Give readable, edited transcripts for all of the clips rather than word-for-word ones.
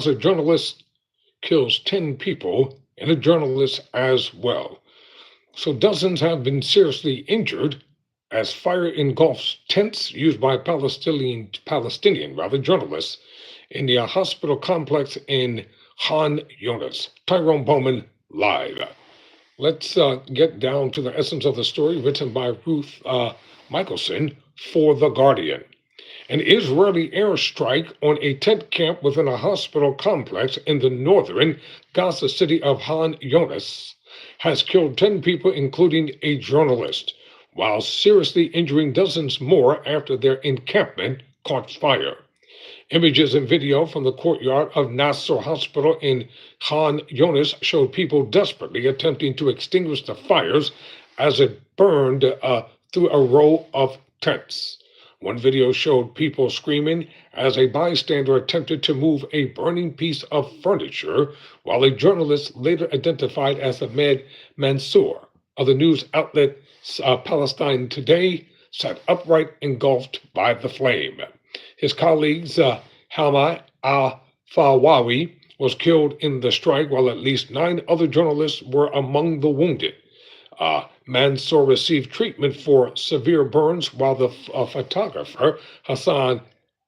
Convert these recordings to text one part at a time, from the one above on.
A journalist kills 10 people and a journalist as well. So dozens have been seriously injured as fire engulfs tents used by Palestinian journalists in the hospital complex in Han Yunis. Tyrone Bowman live. Let's get down to the essence of the story written by Ruth Michelson for The Guardian. An Israeli airstrike on a tent camp within a hospital complex in the northern Gaza city of Han Yunis has killed 10 people, including a journalist, while seriously injuring dozens more after their encampment caught fire. Images and video from the courtyard of Nasser Hospital in Khan Yunis showed people desperately attempting to extinguish the fires as it burned through a row of tents. One video showed people screaming as a bystander attempted to move a burning piece of furniture, while a journalist later identified as Ahmed Mansour of the news outlet Palestine Today sat upright, engulfed by the flame. His colleagues, Halma al-Fawawi, was killed in the strike, while at least 9 other journalists were among the wounded. Mansour received treatment for severe burns, while the photographer, Hassan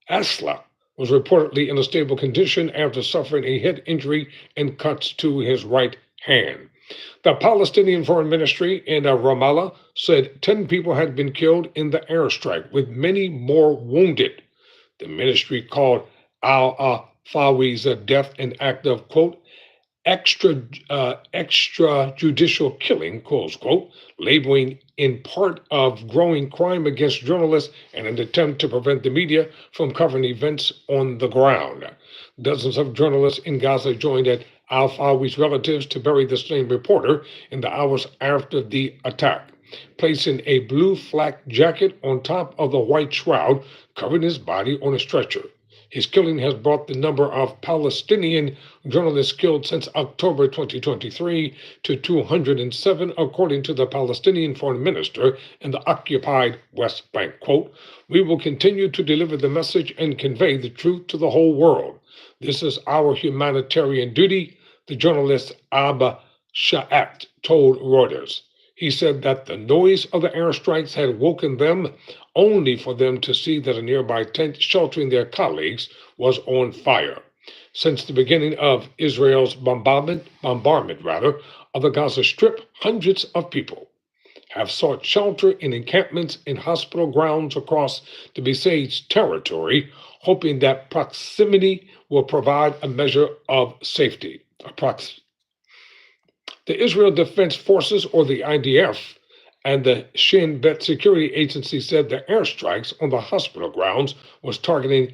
Asla, was reportedly in a stable condition after suffering a head injury and cuts to his right hand. The Palestinian Foreign Ministry in Ramallah said 10 people had been killed in the airstrike, with many more wounded. The ministry called al-Fawi's death an act of, quote, extrajudicial killing, close quote, labeling in part of growing crime against journalists and an attempt to prevent the media from covering events on the ground. Dozens of journalists in Gaza joined at al-Fawi's relatives to bury the slain reporter in the hours after the attack, placing a blue flak jacket on top of the white shroud covering his body on a stretcher. His killing has brought the number of Palestinian journalists killed since October 2023 to 207, according to the Palestinian foreign minister in the occupied West Bank. Quote, "We will continue to deliver the message and convey the truth to the whole world. This is our humanitarian duty," the journalist Abba Sha'at told Reuters. He said that the noise of the airstrikes had woken them, only for them to see that a nearby tent sheltering their colleagues was on fire. Since the beginning of Israel's bombardment of the Gaza Strip, hundreds of people have sought shelter in encampments in hospital grounds across the besieged territory, hoping that proximity will provide a measure of safety. The Israel Defense Forces, or the IDF, and the Shin Bet security agency said the airstrikes on the hospital grounds was targeting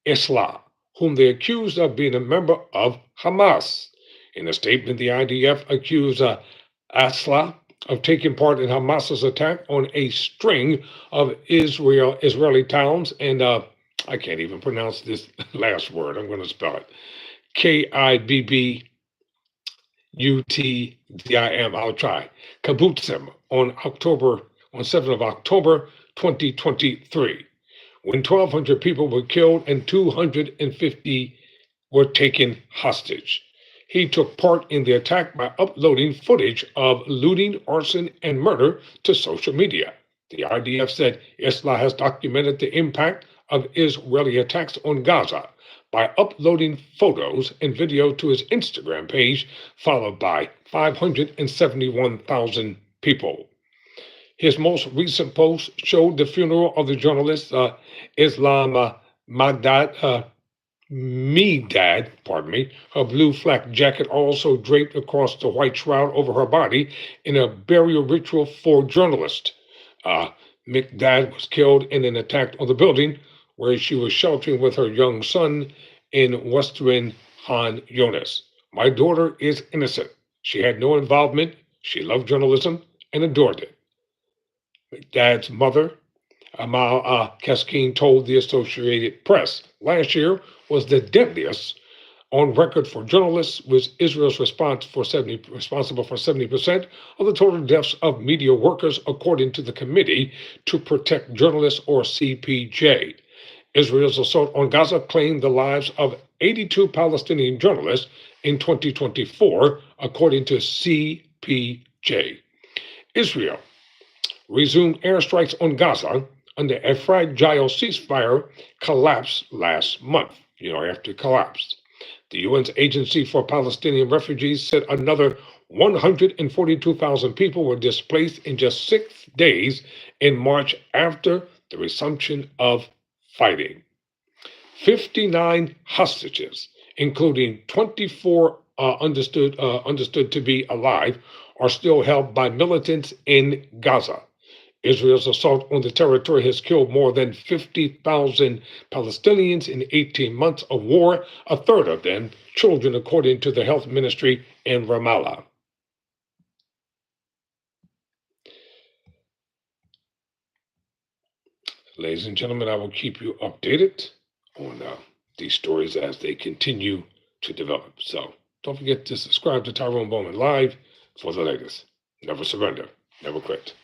Islah, whom they accused of being a member of Hamas. In a statement, the IDF accused Asla of taking part in Hamas's attack on a string of Israeli towns, and I can't even pronounce this last word. I'm going to spell it. Kibbutzim. I'll try. Kibbutzim on 7th of October 2023, when 1,200 people were killed and 250 were taken hostage. He took part in the attack by uploading footage of looting, arson, and murder to social media. The IDF said Islah has documented the impact of Israeli attacks on Gaza by uploading photos and video to his Instagram page, followed by 571,000 people. His most recent post showed the funeral of the journalist Islam Medad, her blue flak jacket also draped across the white shroud over her body in a burial ritual for journalists. Medad was killed in an attack on the building where she was sheltering with her young son in western Han Yunis. "My daughter is innocent. She had no involvement. She loved journalism and adored it." Medad's mother, Amal Keskin, told the Associated Press last year was the deadliest on record for journalists, with Israel's responsible for 70% of the total deaths of media workers, according to the Committee to Protect Journalists, or CPJ. Israel's assault on Gaza claimed the lives of 82 Palestinian journalists in 2024, according to CPJ. Israel resumed airstrikes on Gaza under a fragile ceasefire collapsed last month, after it collapsed. The UN's Agency for Palestinian Refugees said another 142,000 people were displaced in just 6 days in March after the resumption of fighting. 59 hostages, including 24 understood to be alive, are still held by militants in Gaza. Israel's assault on the territory has killed more than 50,000 Palestinians in 18 months of war, a third of them children, according to the health ministry in Ramallah. Ladies and gentlemen, I will keep you updated on these stories as they continue to develop. So don't forget to subscribe to Tyrone Bowman Live for the latest. Never surrender, never quit.